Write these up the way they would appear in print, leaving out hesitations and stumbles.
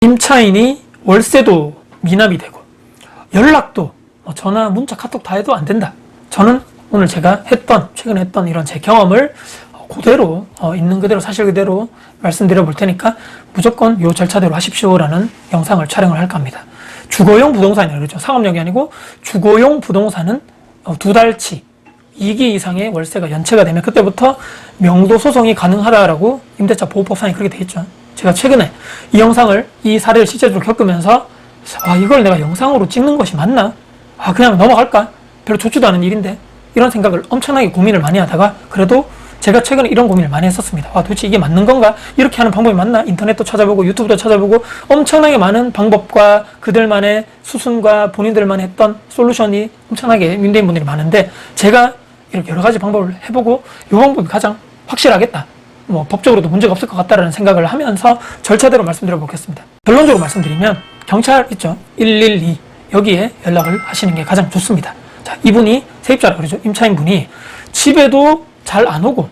임차인이 월세도 미납이 되고 연락도 전화, 문자, 카톡 다 해도 안 된다. 저는 오늘 제가 최근에 했던 이런 제 경험을 그대로 있는 그대로 사실 그대로 말씀드려 볼 테니까 무조건 요 절차대로 하십시오라는 영상을 촬영을 할까 합니다. 주거용 부동산이라고 그러죠. 상업용이 아니고 주거용 부동산은 2달치 2기 이상의 월세가 연체가 되면 그때부터 명도 소송이 가능하다라고 임대차 보호법상에 그렇게 돼 있죠. 제가 최근에 이 사례를 실제적으로 겪으면서 이걸 내가 영상으로 찍는 것이 맞나? 그냥 넘어갈까? 별로 좋지도 않은 일인데 이런 생각을 엄청나게 고민을 많이 하다가 그래도 제가 최근에 이런 고민을 많이 했었습니다. 도대체 이게 맞는 건가? 이렇게 하는 방법이 맞나? 인터넷도 찾아보고 유튜브도 찾아보고 엄청나게 많은 방법과 그들만의 수순과 본인들만의 했던 솔루션이 엄청나게 임대인분들이 많은데 제가 이렇게 여러 가지 방법을 해보고 이 방법이 가장 확실하겠다. 법적으로도 문제가 없을 것 같다라는 생각을 하면서 절차대로 말씀드려 보겠습니다. 결론적으로 말씀드리면 경찰 있죠? 112 여기에 연락을 하시는 게 가장 좋습니다. 자, 이분이 세입자라고 그러죠. 임차인분이 집에도 잘 안 오고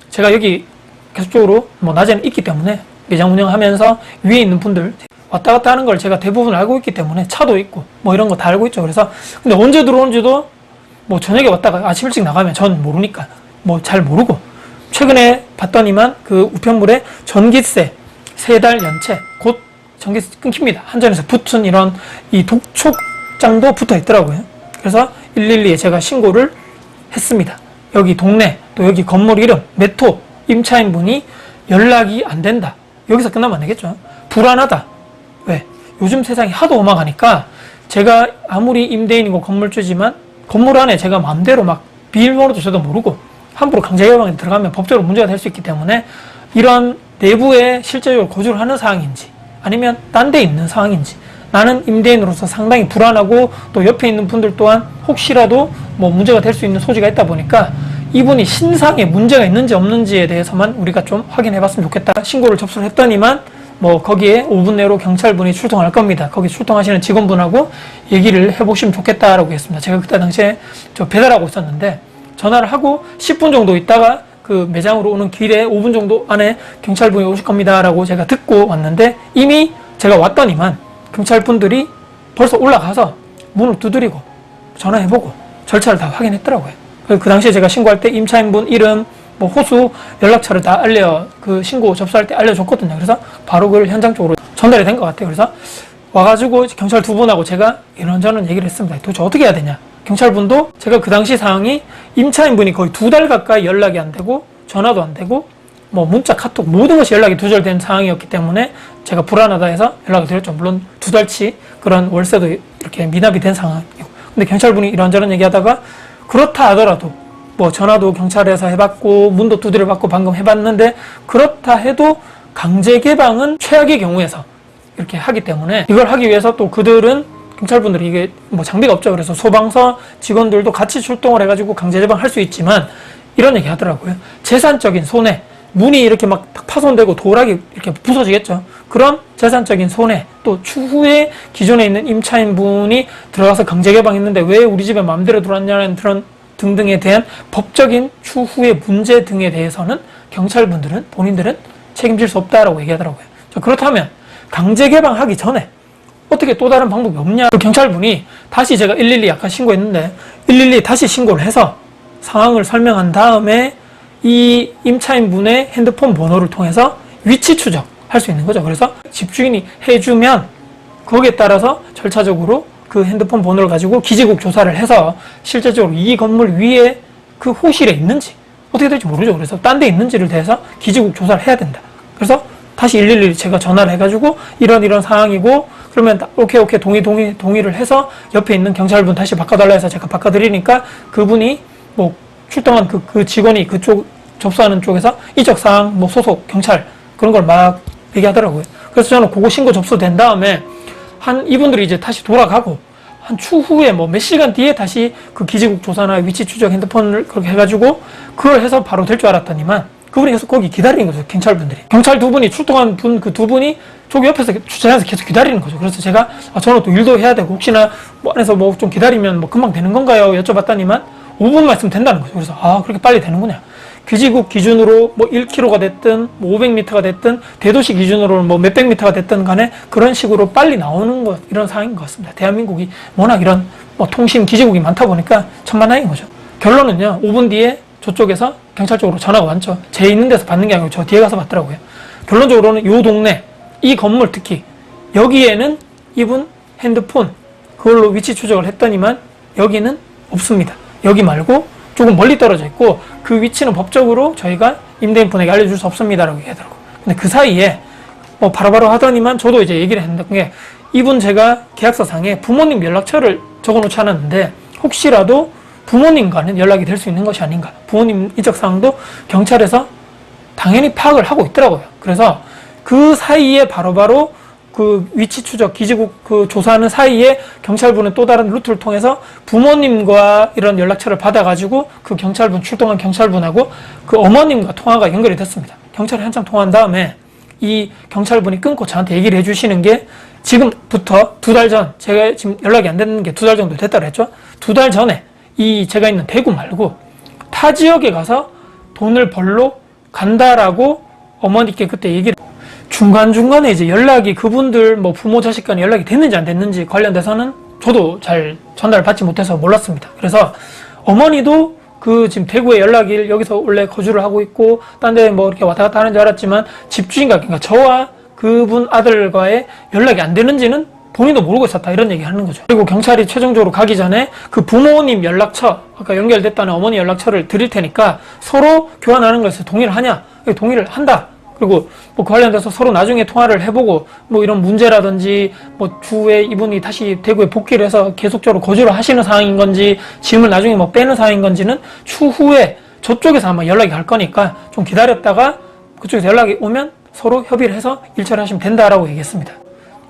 제가 여기 계속적으로 낮에는 있기 때문에 매장 운영하면서 위에 있는 분들 왔다 갔다 하는 걸 제가 대부분 알고 있기 때문에 차도 있고 이런 거 다 알고 있죠. 그래서 근데 언제 들어온지도 저녁에 왔다가 아침 일찍 나가면 전 모르니까 잘 모르고 최근에 봤더니만 그 우편물에 전기세 3달 연체 곧 전기세 끊깁니다. 한전에서 붙은 이런 이 독촉장도 붙어 있더라고요. 그래서 112에 제가 신고를 했습니다. 여기 동네 또 여기 건물 이름 몇 호 임차인분이 연락이 안 된다. 여기서 끝나면 안 되겠죠. 불안하다. 왜? 요즘 세상이 하도 험악하니까 제가 아무리 임대인이고 건물주지만 건물 안에 제가 마음대로 비밀번호도 저도 모르고 함부로 강제개방에 들어가면 법적으로 문제가 될 수 있기 때문에 이런 내부에 실제적으로 거주를 하는 상황인지 아니면 딴 데 있는 상황인지 나는 임대인으로서 상당히 불안하고 또 옆에 있는 분들 또한 혹시라도 문제가 될 수 있는 소지가 있다 보니까 이분이 신상에 문제가 있는지 없는지에 대해서만 우리가 좀 확인해 봤으면 좋겠다. 신고를 접수를 했더니만 거기에 5분 내로 경찰분이 출동할 겁니다. 거기 출동하시는 직원분하고 얘기를 해보시면 좋겠다라고 했습니다. 제가 그때 당시에 배달하고 있었는데 전화를 하고 10분 정도 있다가 그 매장으로 오는 길에 5분 정도 안에 경찰분이 오실 겁니다 라고 제가 듣고 왔는데 이미 제가 왔더니만 경찰분들이 벌써 올라가서 문을 두드리고 전화해보고 절차를 다 확인했더라고요. 그 당시에 제가 신고할 때 임차인분 이름, 호수, 연락처를 다 그 신고 접수할 때 알려줬거든요. 그래서 바로 그걸 현장 쪽으로 전달이 된 것 같아요. 그래서 와가지고 경찰 2분하고 제가 이런저런 얘기를 했습니다. 도대체 어떻게 해야 되냐. 경찰분도 제가 그 당시 상황이 임차인분이 거의 2달 가까이 연락이 안 되고 전화도 안 되고 문자, 카톡 모든 것이 연락이 두절된 상황이었기 때문에 제가 불안하다 해서 연락을 드렸죠. 물론 2달치 그런 월세도 이렇게 미납이 된 상황이고 근데 경찰분이 이런저런 얘기하다가 그렇다 하더라도 전화도 경찰에서 해봤고 문도 두드려 받고 방금 해봤는데 그렇다 해도 강제 개방은 최악의 경우에서 이렇게 하기 때문에 이걸 하기 위해서 또 그들은 경찰분들이 이게 장비가 없죠. 그래서 소방서 직원들도 같이 출동을 해가지고 강제 개방할 수 있지만 이런 얘기 하더라고요. 재산적인 손해, 문이 이렇게 파손되고 도락이 이렇게 부서지겠죠. 그런 재산적인 손해, 또 추후에 기존에 있는 임차인분이 들어가서 강제 개방했는데 왜 우리 집에 마음대로 들어왔냐는 그런 등등에 대한 법적인 추후의 문제 등에 대해서는 경찰분들은 본인들은 책임질 수 없다라고 얘기하더라고요. 그렇다면 강제 개방하기 전에 어떻게 또 다른 방법이 없냐? 경찰분이 다시 제가 112 아까 신고했는데 112 다시 신고를 해서 상황을 설명한 다음에 이 임차인분의 핸드폰 번호를 통해서 위치 추적할 수 있는 거죠. 그래서 집주인이 해주면 거기에 따라서 절차적으로 그 핸드폰 번호를 가지고 기지국 조사를 해서 실제적으로 이 건물 위에 그 호실에 있는지 어떻게 될지 모르죠. 그래서 딴 데 있는지를 대해서 기지국 조사를 해야 된다. 그래서 다시 112 제가 전화를 해가지고 이런 상황이고 그러면 오케이 동의를 해서 옆에 있는 경찰분 다시 바꿔달라 해서 제가 바꿔드리니까 그분이 출동한 그 직원이 그쪽 접수하는 쪽에서 이적사항 소속 경찰 그런 걸 막 얘기하더라고요. 그래서 저는 그거 신고 접수된 다음에 이분들이 이제 다시 돌아가고 한 추후에 몇 시간 뒤에 다시 그 기지국 조사나 위치 추적 핸드폰을 그렇게 해가지고 그걸 해서 바로 될 줄 알았더니만 그분이 계속 거기 기다리는 거죠. 경찰분들이. 경찰 2분이 출동한 그 2분이 저기 옆에서 주차장에서 계속 기다리는 거죠. 그래서 제가 저는 또 일도 해야 되고 혹시나 안에서 좀 기다리면 금방 되는 건가요? 여쭤봤더니만 5분만 있으면 된다는 거죠. 그래서 그렇게 빨리 되는구나. 규지국 기준으로 뭐 1km가 됐든 뭐 500m가 됐든 대도시 기준으로 뭐 몇백 미터가 됐든 간에 그런 식으로 빨리 나오는 것, 이런 상황인 것 같습니다. 대한민국이 워낙 이런 뭐 통신 기지국이 많다 보니까 천만다행인 거죠. 결론은요, 5분 뒤에 저쪽에서 경찰 쪽으로 전화가 왔죠. 제 있는 데서 받는 게 아니고 저 뒤에 가서 받더라고요. 결론적으로는 요 동네, 이 건물 특히 여기에는 이분 핸드폰 그걸로 위치 추적을 했더니만 여기는 없습니다. 여기 말고 조금 멀리 떨어져 있고 그 위치는 법적으로 저희가 임대인분에게 알려줄 수 없습니다라고 얘기하더라고요. 근데 그 사이에 뭐 바로바로 하더니만 저도 이제 얘기를 했는데 그게 이분 제가 계약서상에 부모님 연락처를 적어놓지 않았는데 혹시라도 부모님과는 연락이 될 수 있는 것이 아닌가. 부모님 인적사항도 경찰에서 당연히 파악을 하고 있더라고요. 그래서 그 사이에 바로바로 그 위치 추적, 기지국 그 조사하는 사이에 경찰분은 또 다른 루트를 통해서 부모님과 이런 연락처를 받아가지고 그 경찰분, 출동한 경찰분하고 그 어머님과 통화가 연결이 됐습니다. 경찰이 한참 통화한 다음에 이 경찰분이 끊고 저한테 얘기를 해주시는 게 지금부터 2달 전, 제가 지금 연락이 안 되는 게 2달 정도 됐다고 했죠? 2달 전에 이 제가 있는 대구 말고 타 지역에 가서 돈을 벌러 간다라고 어머니께 그때 얘기를 중간중간에 이제 연락이 그분들 뭐 부모 자식 간에 연락이 됐는지 안 됐는지 관련돼서는 저도 잘 전달을 받지 못해서 몰랐습니다. 그래서 어머니도 그 지금 대구에 연락이 여기서 원래 거주를 하고 있고 딴 데 뭐 이렇게 왔다 갔다 하는 줄 알았지만 집주인과 그러니까 저와 그분 아들과의 연락이 안 되는지는 본인도 모르고 있었다 이런 얘기 하는 거죠. 그리고 경찰이 최종적으로 가기 전에 그 부모님 연락처 아까 연결됐다는 어머니 연락처를 드릴 테니까 서로 교환하는 것에 동의를 하냐? 동의를 한다. 그리고 뭐 그 관련돼서 서로 나중에 통화를 해보고 뭐 이런 문제라든지 뭐 추후에 이분이 다시 대구에 복귀를 해서 계속적으로 거주를 하시는 상황인 건지 짐을 나중에 뭐 빼는 상황인 건지는 추후에 저쪽에서 아마 연락이 갈 거니까 좀 기다렸다가 그쪽에서 연락이 오면 서로 협의를 해서 일처리 하시면 된다라고 얘기했습니다.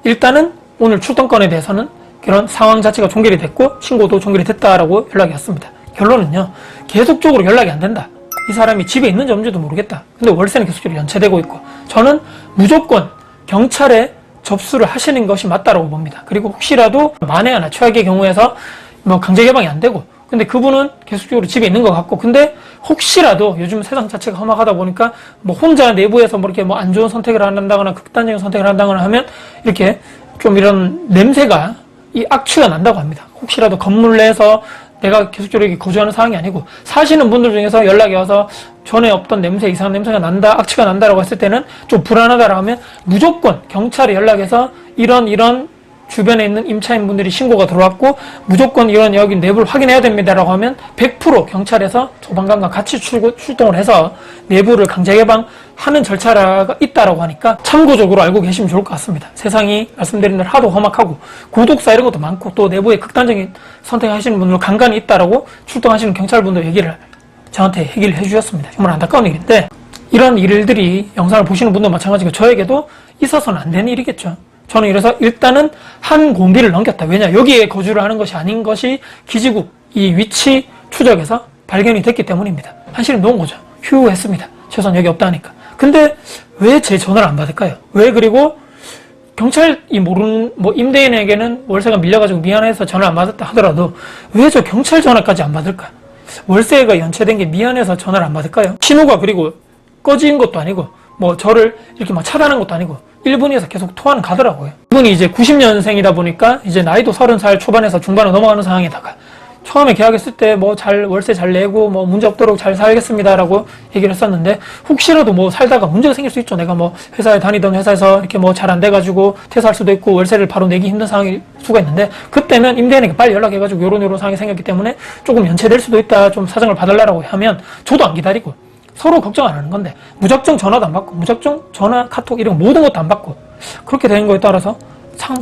일단은 오늘 출동건에 대해서는 그런 상황 자체가 종결이 됐고 신고도 종결이 됐다라고 연락이 왔습니다. 결론은요, 계속적으로 연락이 안 된다. 이 사람이 집에 있는지 없는지도 모르겠다. 근데 월세는 계속적으로 연체되고 있고 저는 무조건 경찰에 접수를 하시는 것이 맞다라고 봅니다. 그리고 혹시라도 만에 하나 최악의 경우에서 뭐 강제 개방이 안 되고 근데 그분은 계속적으로 집에 있는 것 같고 근데 혹시라도 요즘 세상 자체가 험악하다 보니까 뭐 혼자 내부에서 뭐 이렇게 뭐 안 좋은 선택을 한다거나 극단적인 선택을 한다거나 하면 이렇게 좀 이런 냄새가 이 악취가 난다고 합니다. 혹시라도 건물 내에서 내가 계속적으로 이렇게 거주하는 상황이 아니고 사시는 분들 중에서 연락이 와서 전에 없던 냄새, 이상한 냄새가 난다, 악취가 난다라고 했을 때는 좀 불안하다라고 하면 무조건 경찰에 연락해서 이런 주변에 있는 임차인분들이 신고가 들어왔고 무조건 이런 여기 내부를 확인해야 됩니다라고 하면 100% 경찰에서 소방관과 같이 출동을 해서 내부를 강제 개방하는 절차가 있다라고 하니까 참고적으로 알고 계시면 좋을 것 같습니다. 세상이 말씀드린 대로 하도 험악하고 고독사 이런 것도 많고 또 내부에 극단적인 선택하시는 분들 간간히 있다라고 출동하시는 경찰분들 얘기를 저한테 얘기를 해주셨습니다. 정말 안타까운 일인데 이런 일들이 영상을 보시는 분도 마찬가지고 저에게도 있어서는 안 되는 일이겠죠. 저는 이래서 일단은 한 공기를 넘겼다. 왜냐? 여기에 거주를 하는 것이 아닌 것이 기지국 이 위치 추적에서 발견이 됐기 때문입니다. 한시름 놓은 거죠. 휴 했습니다. 최소한 여기 없다니까. 근데 왜 제 전화를 안 받을까요? 왜 그리고 경찰이 모르는 뭐 임대인에게는 월세가 밀려가지고 미안해서 전화 안 받았다 하더라도 왜 저 경찰 전화까지 안 받을까? 월세가 연체된 게 미안해서 전화를 안 받을까요? 신호가 그리고 꺼진 것도 아니고 뭐 저를 이렇게 막 차단한 것도 아니고 1분에서 계속 통화는 가더라고요. 이분이 이제 90년생이다 보니까 이제 나이도 30살 초반에서 중반으로 넘어가는 상황에다가 처음에 계약했을 때 뭐 월세 잘 내고 뭐 문제 없도록 잘 살겠습니다라고 얘기를 했었는데 혹시라도 뭐 살다가 문제가 생길 수 있죠. 내가 뭐 회사에 다니던 회사에서 이렇게 뭐 잘 안 돼가지고 퇴사할 수도 있고 월세를 바로 내기 힘든 상황일 수가 있는데 그때면 임대인에게 빨리 연락해가지고 요런 상황이 생겼기 때문에 조금 연체될 수도 있다. 좀 사정을 봐달라고 하면 저도 안 기다리고 서로 걱정 안 하는 건데 무작정 전화도 안 받고 무작정 전화, 카톡 이런 모든 것도 안 받고 그렇게 된 거에 따라서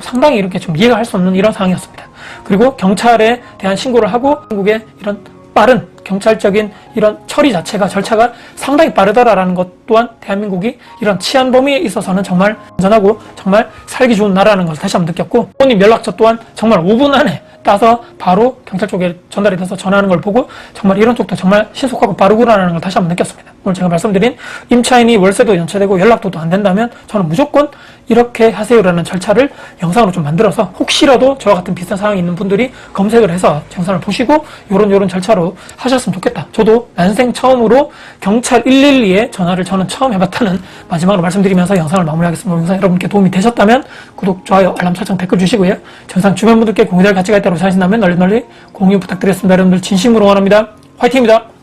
상당히 이렇게 좀 이해가 할 수 없는 이런 상황이었습니다. 그리고 경찰에 대한 신고를 하고 한국의 이런 빠른 경찰적인 이런 처리 자체가 절차가 상당히 빠르다라는 것 또한 대한민국이 이런 치안 범위에 있어서는 정말 안전하고 정말 살기 좋은 나라라는 것을 다시 한번 느꼈고 부모님 연락처 또한 정말 5분 안에 따서 바로 경찰 쪽에 전달이 돼서 전화하는 걸 보고 정말 이런 쪽도 정말 신속하고 빠르구나라는 걸 다시 한번 느꼈습니다. 오늘 제가 말씀드린 임차인이 월세도 연체되고 연락도 안 된다면 저는 무조건 이렇게 하세요라는 절차를 영상으로 좀 만들어서 혹시라도 저와 같은 비슷한 상황이 있는 분들이 검색을 해서 영상을 보시고 요런 절차로 하셨으면 좋겠다. 저도 그리고 난생 처음으로 경찰 112에 전화를 저는 처음 해봤다는 마지막으로 말씀드리면서 영상을 마무리하겠습니다. 영상 여러분께 도움이 되셨다면 구독, 좋아요, 알람 설정, 댓글 주시고요. 영상 주변 분들께 공유될 가치가 있다고 생각하신다면 널리 공유 부탁드리겠습니다. 여러분들 진심으로 응원합니다. 화이팅입니다.